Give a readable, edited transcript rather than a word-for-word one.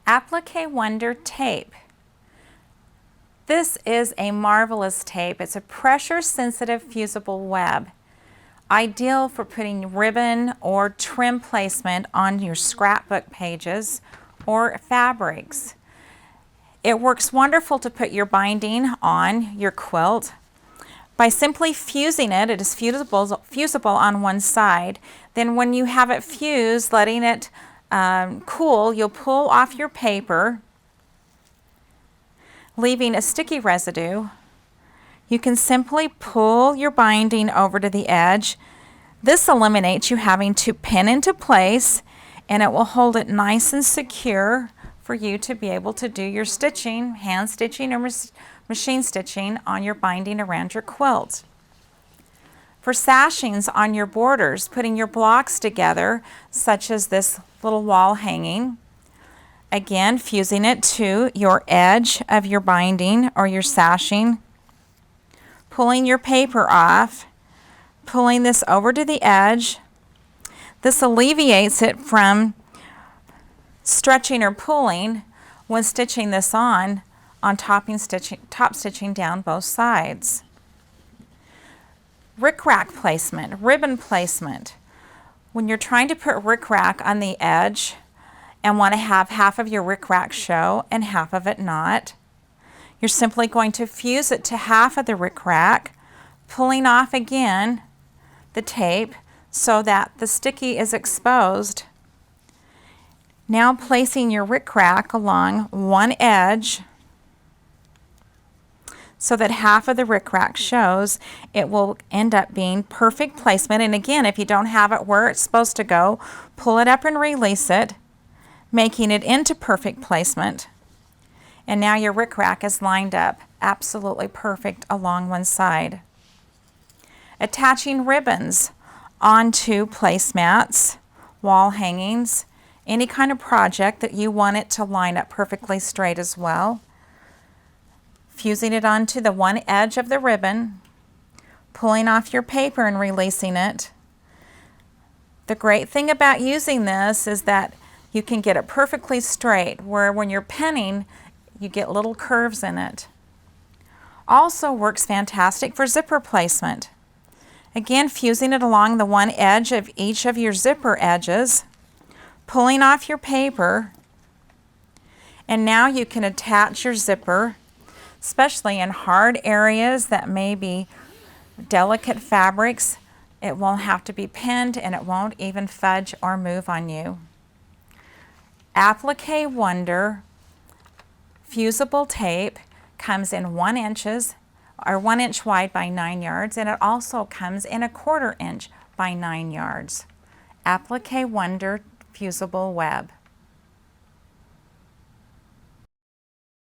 Applique Wonder tape. This is a marvelous tape. It's a pressure-sensitive fusible web, ideal for putting ribbon or trim placement on your scrapbook pages or fabrics. It works wonderful to put your binding on your quilt. By simply fusing it, it is fusible on one side. Then when you have it fused, letting it cool, you'll pull off your paper, leaving a sticky residue. You can simply pull your binding over to the edge. This eliminates you having to pin into place, and it will hold it nice and secure for you to be able to do your stitching, hand stitching or machine stitching on your binding around your quilt. For sashings on your borders, putting your blocks together, such as this little wall hanging, again fusing it to your edge of your binding or your sashing, pulling your paper off, pulling this over to the edge. This alleviates it from stretching or pulling when stitching this on top stitching down both sides. Rickrack placement, ribbon placement. When you're trying to put rickrack on the edge and want to have half of your rickrack show and half of it not, you're simply going to fuse it to half of the rickrack, pulling off again the tape so that the sticky is exposed. Now placing your rickrack along one edge so that half of the rickrack shows, it will end up being perfect placement. And again, if you don't have it where it's supposed to go, pull it up and release it, making it into perfect placement. And now your rickrack is lined up absolutely perfect along one side. Attaching ribbons onto placemats, wall hangings, any kind of project that you want it to line up perfectly straight as well. Fusing it onto the one edge of the ribbon, pulling off your paper and releasing it. The great thing about using this is that you can get it perfectly straight, where when you're pinning, you get little curves in it. Also works fantastic for zipper placement. Again, fusing it along the one edge of each of your zipper edges, pulling off your paper, and now you can attach your zipper, especially in hard areas that may be delicate fabrics. It won't have to be pinned and it won't even fudge or move on you. Applique Wonder fusible tape comes in 1 inch wide by 9 yards, and it also comes in 1/4 inch by 9 yards. Applique Wonder fusible web.